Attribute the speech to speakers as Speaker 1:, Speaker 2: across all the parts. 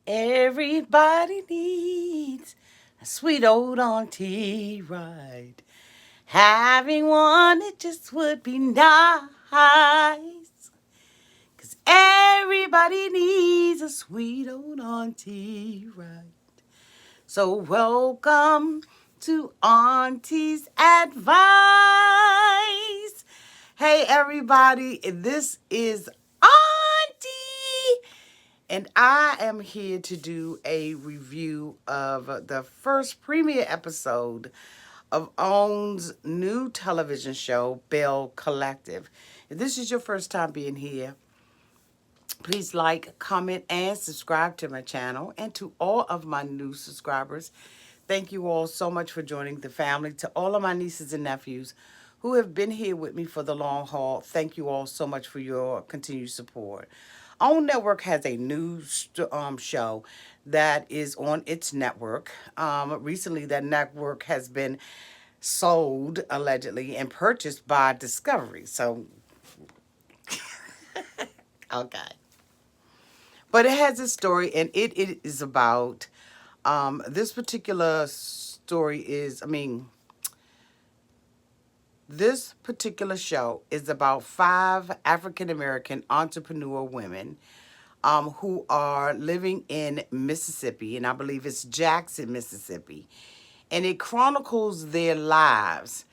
Speaker 1: Everybody needs a sweet old auntie, right? Having one, it just would be nice. 'Cause everybody needs a sweet old auntie, right? So welcome to Auntie's Advice. Hey everybody, this is Auntie, and I am here to do a review of the first premiere episode of OWN's new television show, Belle Collective. If this is your first time being here, please like, comment, and subscribe to my channel. And to all of my new subscribers, thank you all so much for joining the family. To all of my nieces and nephews who have been here with me for the long haul, thank you all so much for your continued support. OWN Network has a new show that is on its network. Recently, that network has been sold, allegedly, and purchased by Discovery. So, okay. But it has a story, and it is about this particular story is, this particular show is about 5 African American entrepreneur women who are living in Mississippi, and I believe it's Jackson, Mississippi. And it chronicles their lives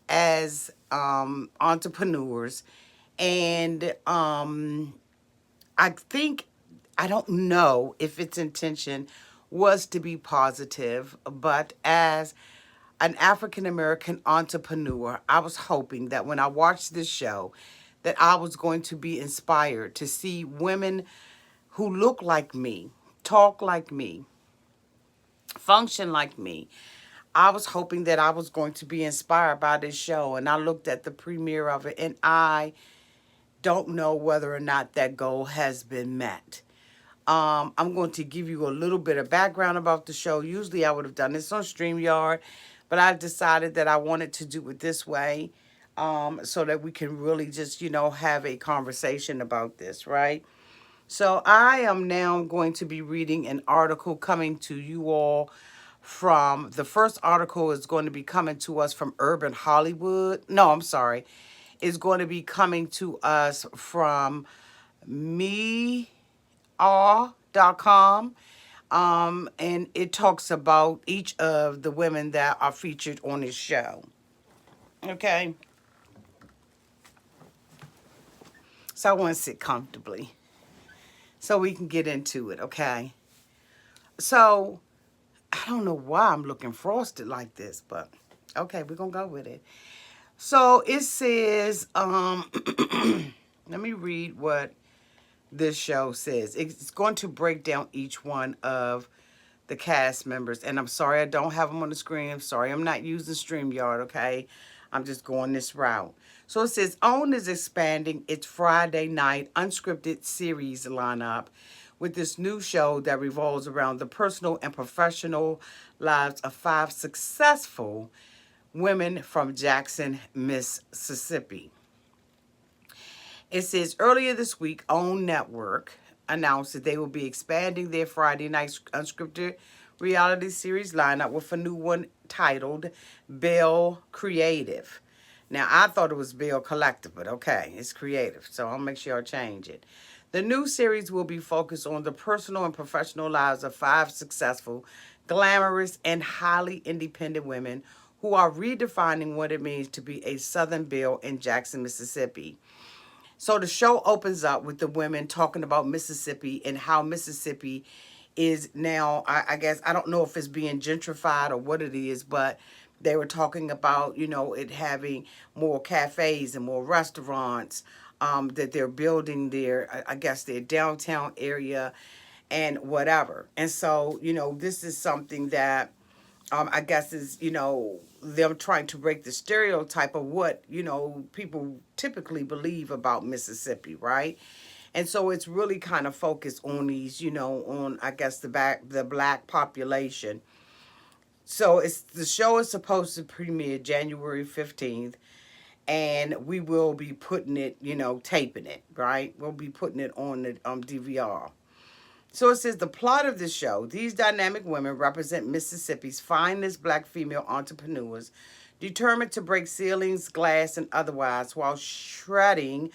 Speaker 1: as entrepreneurs. And I think, I don't know if its intention was to be positive, but as an African American entrepreneur, I was hoping that when I watched this show, that I was going to be inspired to see women who look like me, talk like me, function like me. I was hoping that I was going to be inspired by this show, and I looked at the premiere of it, and I don't know whether or not that goal has been met. I'm going to give you a little bit of background about the show. Usually I would have done this on StreamYard, but I decided that I wanted to do it this way so that we can really just, have a conversation about this, right? So I am now going to be reading an article coming to you all from, the first article is going to be coming to us from Urban Hollywood. No, I'm sorry. It's going to be coming to us from me.com. And it talks about each of the women that are featured on this show. Okay. So I want to sit comfortably so we can get into it. Okay. So I don't know why I'm looking frosted like this, but okay, we're going to go with it. So it says, let me read what this show says. It's going to break down each one of the cast members. And I'm sorry I don't have them on the screen. I'm sorry I'm not using StreamYard, okay? I'm just going this route. So it says, OWN is expanding its Friday night unscripted series lineup with this new show that revolves around the personal and professional lives of 5 successful women from Jackson, Mississippi. It says, earlier this week, OWN Network announced that they will be expanding their Friday night unscripted reality series lineup with a new one titled Belle Creative. Now, I thought it was Belle Collective, but okay, it's creative, so I'll make sure I change it. The new series will be focused on the personal and professional lives of 5 successful, glamorous, and highly independent women who are redefining what it means to be a Southern belle in Jackson, Mississippi. So the show opens up with the women talking about Mississippi and how Mississippi is now, I guess, I don't know if it's being gentrified or what it is, but they were talking about, it having more cafes and more restaurants, that they're building their, I guess, their downtown area and whatever. And so, this is something that I guess is, them trying to break the stereotype of what, people typically believe about Mississippi, right? And so it's really kind of focused on these, on, I guess, the black population. So the show is supposed to premiere January 15th, and we will be putting it, taping it, right? We'll be putting it on the DVR. So it says the plot of this show: these dynamic women represent Mississippi's finest black female entrepreneurs, determined to break ceilings, glass, and otherwise, while shredding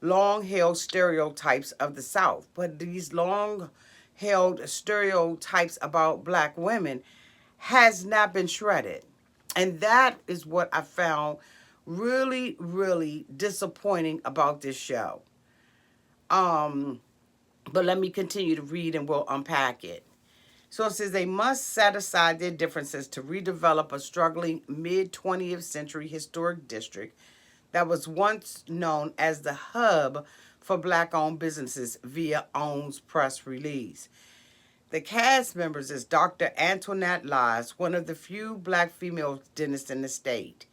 Speaker 1: long-held stereotypes of the South. But these long-held stereotypes about black women has not been shredded. And that is what I found really, really disappointing about this show. But let me continue to read and we'll unpack it. So it says they must set aside their differences to redevelop a struggling mid 20th century historic district that was once known as the hub for black owned businesses via OWN's press release. The cast members is Dr. Antoinette Liles, one of the few black female dentists in the state.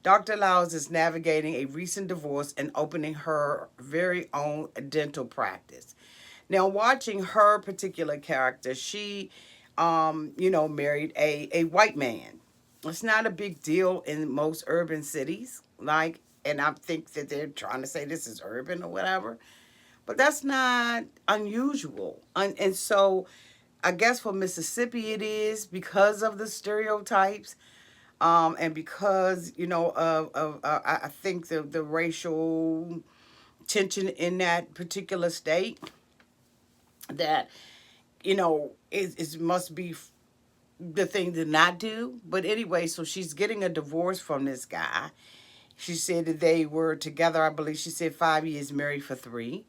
Speaker 1: Dr. Liles is navigating a recent divorce and opening her very own dental practice. Now, watching her particular character, she, married a white man. It's not a big deal in most urban cities, and I think that they're trying to say this is urban or whatever, but that's not unusual. And so, I guess for Mississippi it is because of the stereotypes, and because I think the racial tension in that particular state, that it must be the thing to not do. But anyway, so she's getting a divorce from this guy. She said that they were together, I believe she said 5 years, married for 3.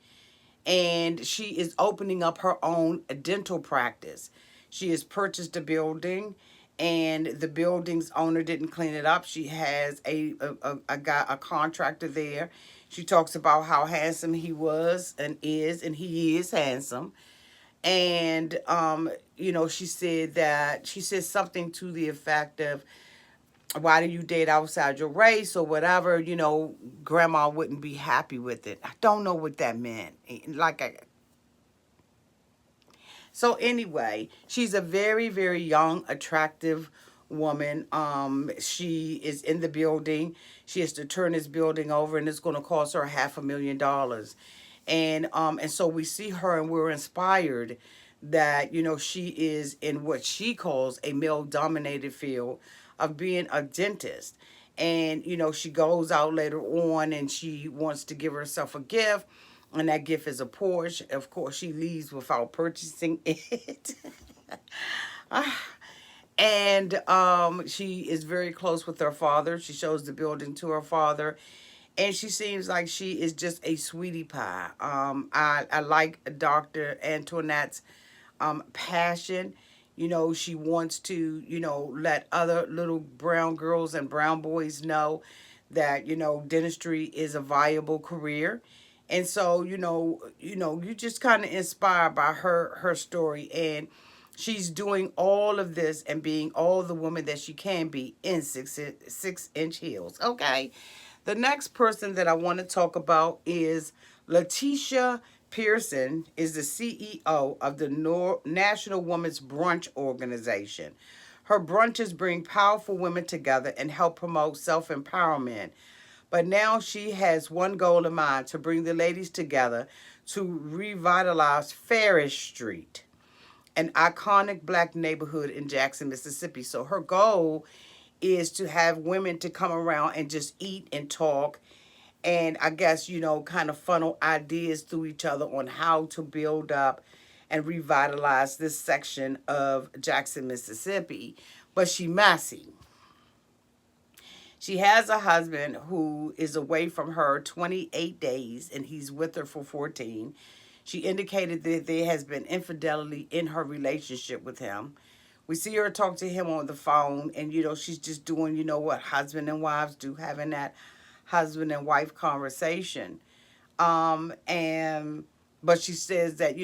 Speaker 1: And she is opening up her own dental practice. She has purchased a building, and the building's owner didn't clean it up. She has a contractor there. She talks about how handsome he was and he is handsome. And she said something to the effect of, why do you date outside your race or whatever? Grandma wouldn't be happy with it. I don't know what that meant. So anyway, she's a very, very young, attractive woman. She is in the building. She has to turn this building over, and it's going to cost her $500,000. And so we see her, and we're inspired that she is in what she calls a male-dominated field of being a dentist. And she goes out later on, and she wants to give herself a gift. And that gift is a Porsche. Of course, she leaves without purchasing it. And she is very close with her father. She shows the building to her father. And she seems like she is just a sweetie pie. I like Dr. Antoinette's passion. She wants to, let other little brown girls and brown boys know that, dentistry is a viable career. And so, you just kind of inspired by her story. And she's doing all of this and being all the woman that she can be in 6-inch heels. Okay. The next person that I want to talk about is Lateshia Pearson, is the CEO of the National Women's Brunch organization. Her brunches bring powerful women together and help promote self-empowerment. But now she has one goal in mind: to bring the ladies together to revitalize Farish Street, an iconic black neighborhood in Jackson, Mississippi. So her goal is to have women to come around and just eat and talk, and I guess, kind of funnel ideas through each other on how to build up and revitalize this section of Jackson, Mississippi. But she messy. She has a husband who is away from her 28 days, and he's with her for 14. She indicated that there has been infidelity in her relationship with him. We see her talk to him on the phone, and, she's just doing, what husband and wives do, having that husband and wife conversation. But she says that,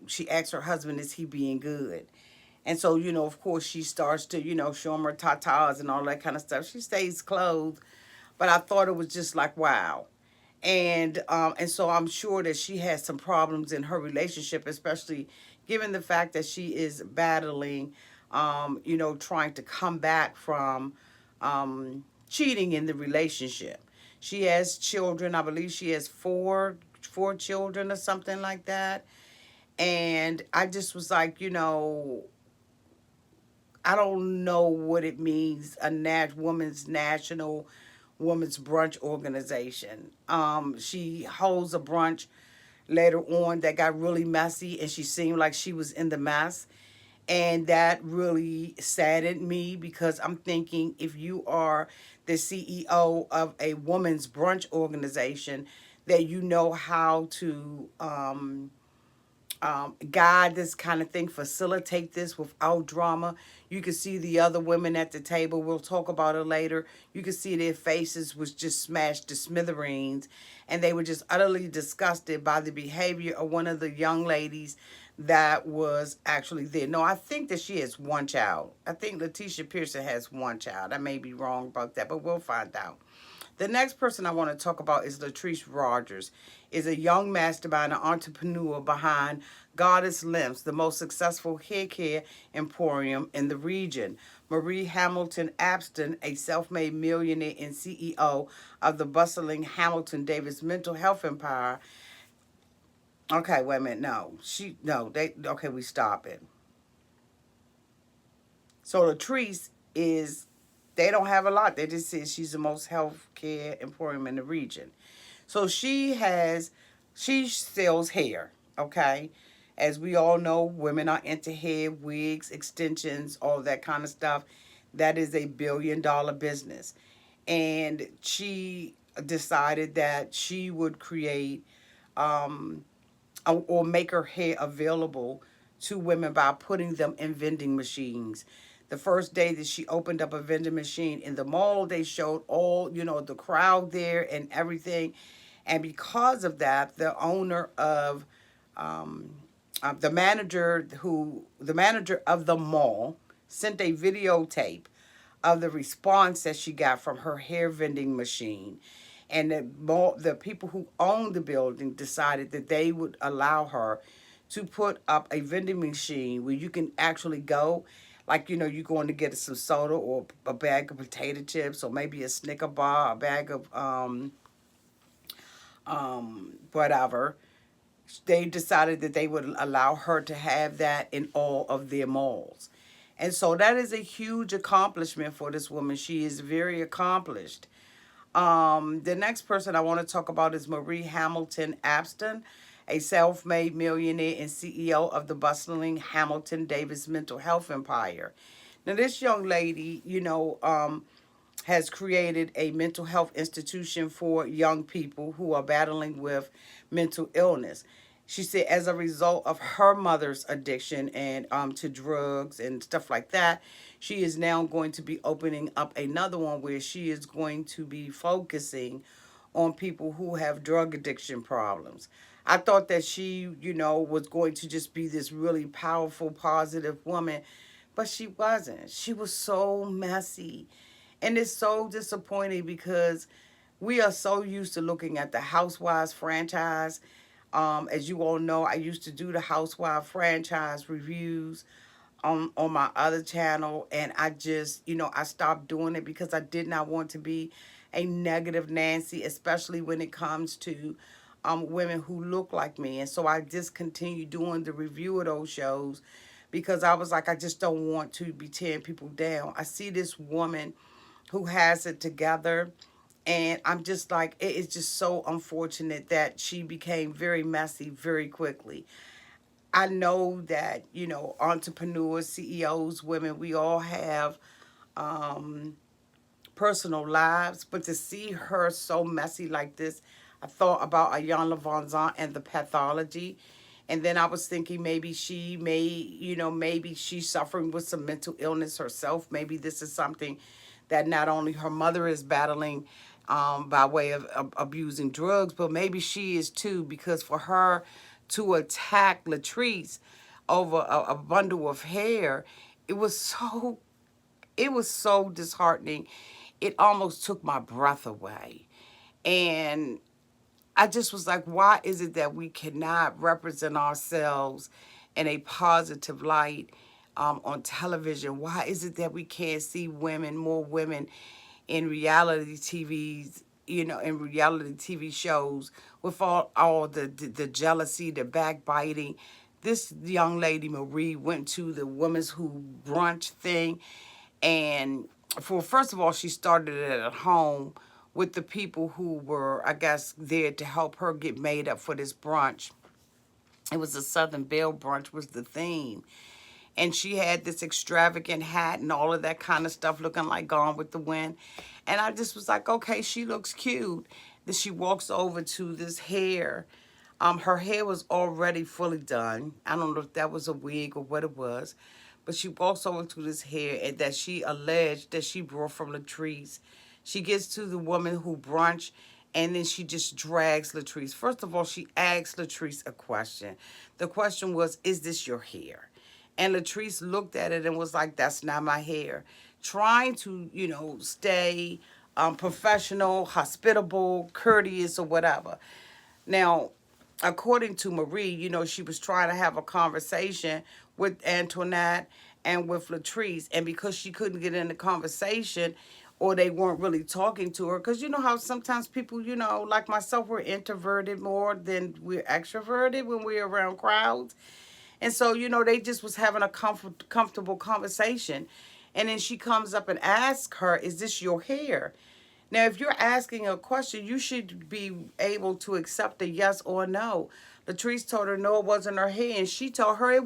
Speaker 1: she asks her husband, is he being good? And so, of course, she starts to, show him her tatas and all that kind of stuff. She stays clothed, but I thought it was just like, wow. And so I'm sure that she has some problems in her relationship, especially given the fact that she is battling, trying to come back from cheating in the relationship. She has children. I believe she has four children or something like that. And I just was like, I don't know what it means, a women's national women's brunch organization. She holds a brunch later on that got really messy, and she seemed like she was in the mess. And that really saddened me, because I'm thinking, if you are the CEO of a women's brunch organization, that you know how to guide this kind of thing, facilitate this without drama. You can see the other women at the table. We'll talk about it later. You can see their faces was just smashed to smithereens, and they were just utterly disgusted by the behavior of one of the young ladies that was actually there. No, I think that she has one child. I think Leticia Pearson has one child. I may be wrong about that, but we'll find out. The next person I want to talk about is Latrice Rogers, is a young mastermind and entrepreneur behind Goddess Limps, the most successful hair care emporium in the region. Marie Hamilton-Abston, a self-made millionaire and CEO of the bustling Hamilton-Davis mental health empire. Okay, wait a minute. Okay, we stop it. So Latrice is, they don't have a lot. They just said she's the most health care emporium in the region. So she sells hair, okay? As we all know, women are into hair, wigs, extensions, all that kind of stuff. That is a billion-dollar business. And she decided that she would create or make her hair available to women by putting them in vending machines. The first day that she opened up a vending machine in the mall, they showed all, the crowd there and everything. And because of that, the owner of the manager of the mall sent a videotape of the response that she got from her hair vending machine. And the people who owned the building decided that they would allow her to put up a vending machine where you can actually go, like, you're going to get some soda or a bag of potato chips or maybe a Snicker bar, a bag of whatever. They decided that they would allow her to have that in all of their malls. And so that is a huge accomplishment for this woman. She is very accomplished. The next person I want to talk about is Marie Hamilton-Abston, a self-made millionaire and CEO of the bustling Hamilton-Davis mental health empire. Now, this young lady, has created a mental health institution for young people who are battling with mental illness. She said, as a result of her mother's addiction and to drugs and stuff like that, she is now going to be opening up another one where she is going to be focusing on people who have drug addiction problems. I thought that she, was going to just be this really powerful, positive woman, but she wasn't. She was so messy. And it's so disappointing because we are so used to looking at the Housewives franchise. As you all know, I used to do the Housewives franchise reviews on my other channel, and I just, I stopped doing it because I did not want to be a negative Nancy, especially when it comes to women who look like me. And so I discontinued doing the review of those shows because I was like, I just don't want to be tearing people down. I see this woman who has it together, and I'm just like, it is just so unfortunate that she became very messy very quickly. I know that, entrepreneurs, CEOs, women, we all have personal lives, but to see her so messy like this, I thought about Ayan Lavonza and the pathology. And then I was thinking maybe she's suffering with some mental illness herself. Maybe this is something that not only her mother is battling by way of abusing drugs, but maybe she is too, because for her to attack Latrice over a bundle of hair, it was so disheartening. It almost took my breath away. And I just was like, why is it that we cannot represent ourselves in a positive light on television? Why is it that we can't see more women in reality TVs, in reality TV shows with all the jealousy, the backbiting, this young lady, Marie, went to the Women's Who Brunch thing. And first of all, she started it at home with the people who were, I guess, there to help her get made up for this brunch. It was a Southern Belle brunch was the theme. And she had this extravagant hat and all of that kind of stuff looking like Gone with the Wind. And I just was like, okay, she looks cute. Then she walks over to this hair. Her hair was already fully done. I don't know if that was a wig or what it was. But she walks over to this hair and that she alleged that she brought from Latrice. She gets to the Woman Who Brunch, and then she just drags Latrice. First of all, she asks Latrice a question. The question was, is this your hair? And Latrice looked at it and was like, that's not my hair. Trying to, stay professional, hospitable, courteous, or whatever. Now, according to Marie, she was trying to have a conversation with Antoinette and with Latrice. And because she couldn't get in the conversation, or they weren't really talking to her, because you know how sometimes people, like myself, we're introverted more than we're extroverted when we're around crowds. And so, they just was having a comfortable conversation. And then she comes up and asks her, is this your hair? Now, if you're asking a question, you should be able to accept a yes or a no. Latrice told her no, it wasn't her hair. And she told her it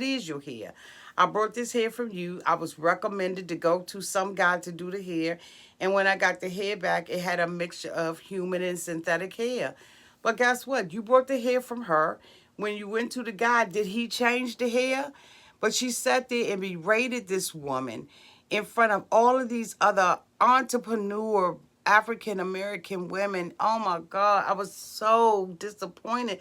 Speaker 1: is your hair. I brought this hair from you. I was recommended to go to some guy to do the hair. And when I got the hair back, it had a mixture of human and synthetic hair. But guess what? You brought the hair from her. When you went to the guy, did he change the hair? But she sat there and berated this woman in front of all of these other entrepreneur African American women. Oh my God, I was so disappointed.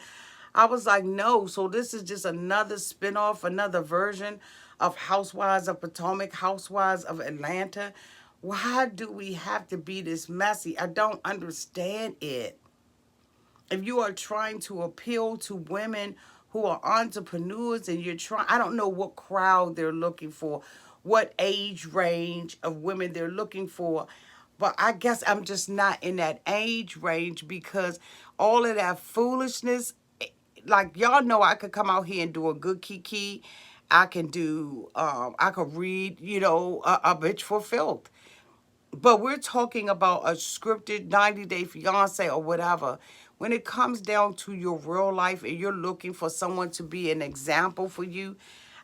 Speaker 1: I was like, no, so this is just another spinoff, another version of Housewives of Potomac, Housewives of Atlanta. Why do we have to be this messy? I don't understand it. If you are trying to appeal to women who are entrepreneurs and you're trying, I don't know what crowd they're looking for, what age range of women they're looking for, but I guess I'm just not in that age range because all of that foolishness, like y'all know I could come out here and do a good kiki. I can do, I could read, a bitch for filth. But we're talking about a scripted 90-Day Fiance or whatever. When it comes down to your real life and you're looking for someone to be an example for you,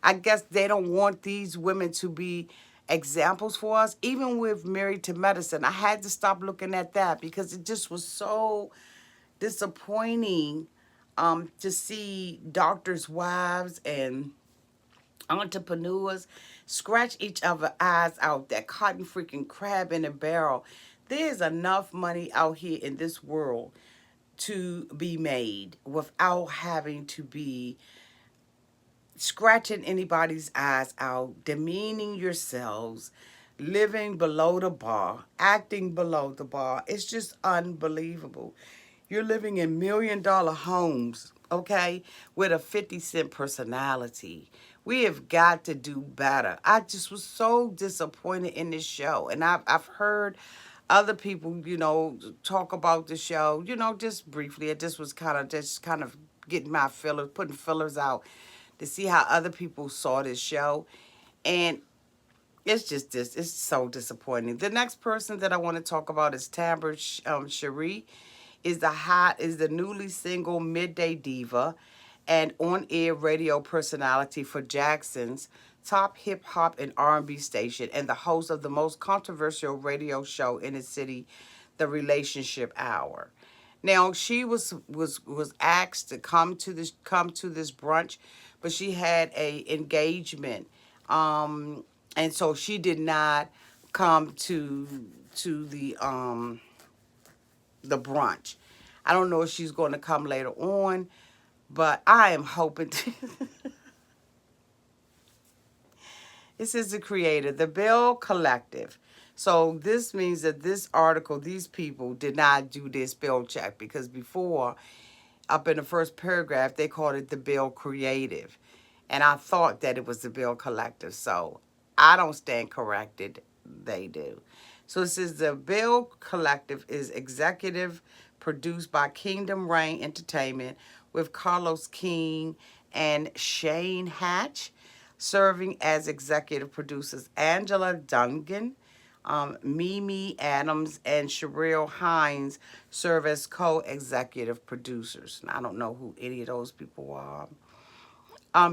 Speaker 1: I guess they don't want these women to be examples for us. Even with Married to Medicine, I had to stop looking at that because it just was so disappointing to see doctors' wives and entrepreneurs scratch each other eyes out, that cotton freaking crab in a barrel. There's enough money out here in this world to be made without having to be scratching anybody's eyes out, demeaning yourselves, living below the bar, acting below the bar. It's just unbelievable. You're living in $1 million homes, okay, with a 50-cent personality. We have got to do better. I just was so disappointed in this show. And I've heard other people, talk about the show, just briefly. It just was kind of getting my fillers, putting fillers out to see how other people saw this show. And it's just this. It's so disappointing. The next person that I want to talk about is Tambra Cherie. Is the newly single midday diva and on-air radio personality for Jackson's top hip-hop and R&B station and the host of the most controversial radio show in the city, The Relationship Hour. Now, she was asked to come to this brunch, but she had a engagement, and so she did not come to the brunch. I don't know if she's going to come later on, but I am hoping to. This is the creator, the Belle Collective. So this means that this article, these people did not do their spell check because before, up in the first paragraph, they called it the Belle Creative. And I thought that it was the Belle Collective. So I don't stand corrected. They do. So it says the Belle Collective is executive produced by Kingdom Reign Entertainment with Carlos King and Shane Hatch. Serving as executive producers, Angela Dungan, Mimi Adams, and Sherelle Hines serve as co-executive producers. And I don't know who any of those people are.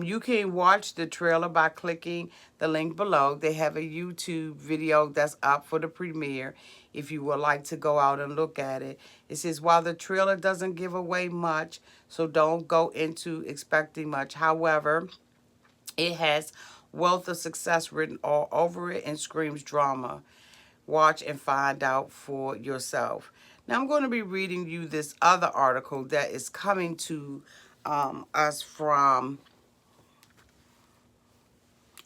Speaker 1: You can watch the trailer by clicking the link below. They have a YouTube video that's up for the premiere if you would like to go out and look at it. It says, while the trailer doesn't give away much, so don't go into expecting much. However, it has wealth of success written all over it and screams drama. Watch and find out for yourself. Now I'm going to be reading you this other article that is coming to us from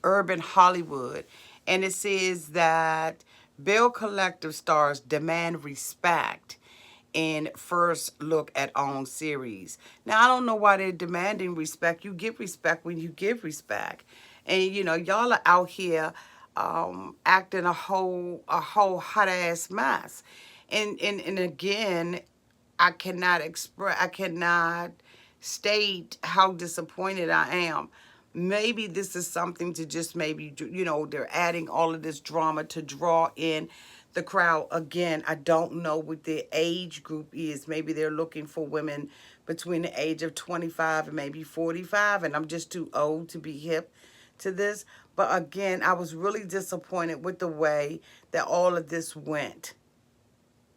Speaker 1: Urban Hollywood. And it says that Belle Collective stars demand respect in first look at own series. Now, I don't know why they're demanding respect. You give respect when you give respect. And, you know, y'all are out here acting a whole hot ass mess. And again, I cannot state how disappointed I am. Maybe this is something to just maybe, you know, they're adding all of this drama to draw in the crowd. Again, I don't know what their age group is. Maybe they're looking for women between the age of 25 and maybe 45, and I'm just too old to be hip to this. But again, I was really disappointed with the way that all of this went.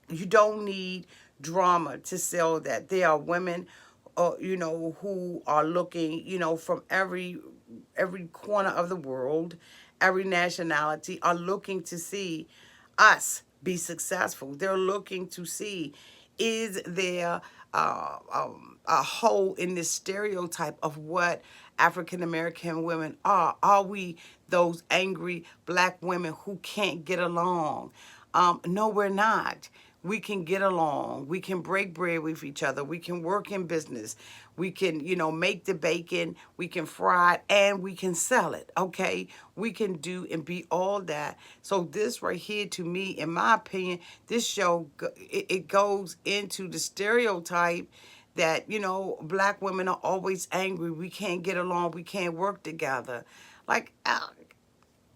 Speaker 1: You don't need drama to sell that. There are women, you know, who are looking, you know, from every corner of the world, every nationality, are looking to see us be successful. They're looking to see, is there a hole in this stereotype of what African American women are? Are we those angry black women who can't get along? No, we're not. We can get along. We can break bread with each other. We can work in business. We can, you know, make the bacon. We can fry it and we can sell it. Okay. We can do and be all that. So this right here, to me, in my opinion, this show, it goes into the stereotype that, you know, black women are always angry. We can't get along. We can't work together. Like,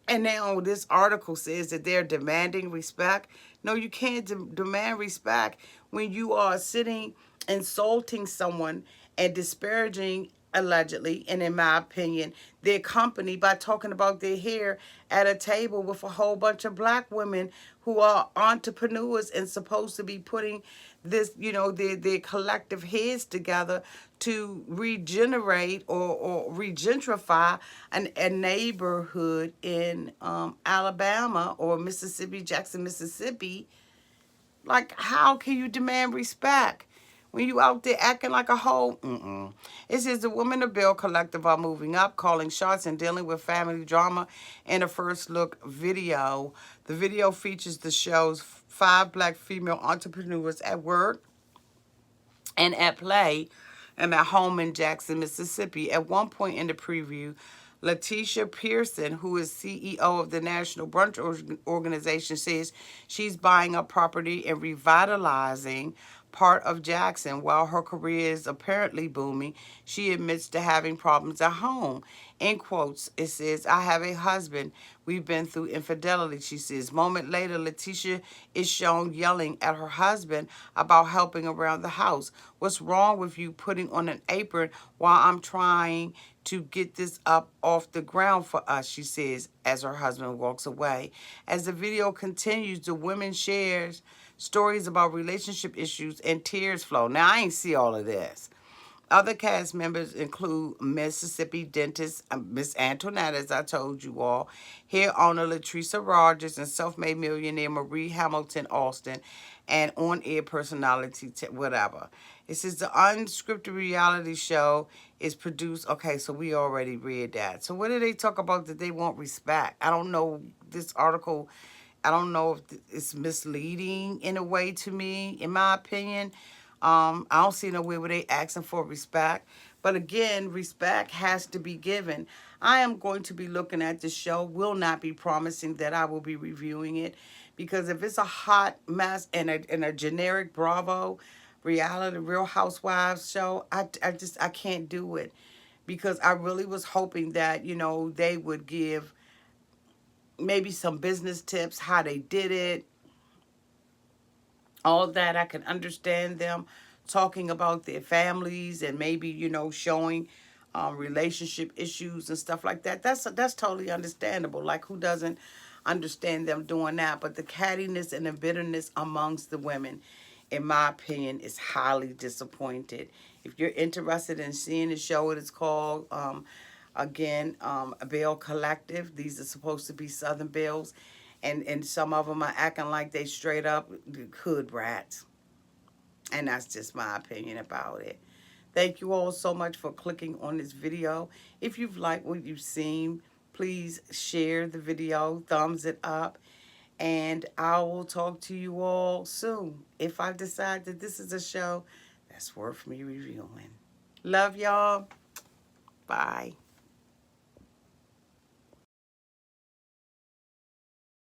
Speaker 1: and now this article says that they're demanding respect. No, you can't demand respect when you are sitting insulting someone and disparaging, allegedly, and in my opinion, their company by talking about their hair at a table with a whole bunch of black women who are entrepreneurs and supposed to be putting this, you know, their collective heads together to regenerate or regentrify a neighborhood in Alabama or Mississippi, Jackson, Mississippi. Like, how can you demand respect when you out there acting like a hoe? It says the women of Belle Collective are moving up, calling shots and dealing with family drama in a first look video. The video features the show's 5 black female entrepreneurs at work and at play and at home in Jackson, Mississippi. At one point in the preview, Lateshia Pearson, who is CEO of the National Brunch organization, says she's buying up property and revitalizing part of Jackson. While her career is apparently booming, she admits to having problems at home. In quotes, it says, I have a husband. We've been through infidelity, she says. Moment later, Leticia is shown yelling at her husband about helping around the house. What's wrong with you putting on an apron while I'm trying to get this up off the ground for us, she says, as her husband walks away. As the video continues, the women shares stories about relationship issues and tears flow. Now, I ain't see all of this. Other cast members include Mississippi dentist Miss Antoinette, as I told you all, hair owner Latrice Rogers, and self-made millionaire Marie Hamilton-Abston, and on-air personality, whatever. It says the unscripted reality show is produced. Okay, so we already read that. So what do they talk about that they want respect? I don't know this article. I don't know if it's misleading in a way to me, in my opinion. I don't see no way where they asking for respect. But again, respect has to be given. I am going to be looking at this show. Will not be promising that I will be reviewing it. Because if it's a hot mess and a generic Bravo reality Real Housewives show, I can't do it. because I really was hoping that, you know, they would give maybe some business tips, how they did it, all that. I can understand them talking about their families and maybe, you know, showing relationship issues and stuff like that. That's totally understandable. Like, who doesn't understand them doing that? But the cattiness and the bitterness amongst the women, in my opinion, is highly disappointed. If you're interested in seeing the show, it is called again, a Belle Collective. These are supposed to be Southern Belles, and some of them are acting like they straight up hood rats. And that's just my opinion about it. Thank you all so much for clicking on this video. If you've liked what you've seen, please share the video, thumbs it up, and I will talk to you all soon if I decide that this is a show that's worth me reviewing. Love y'all. Bye.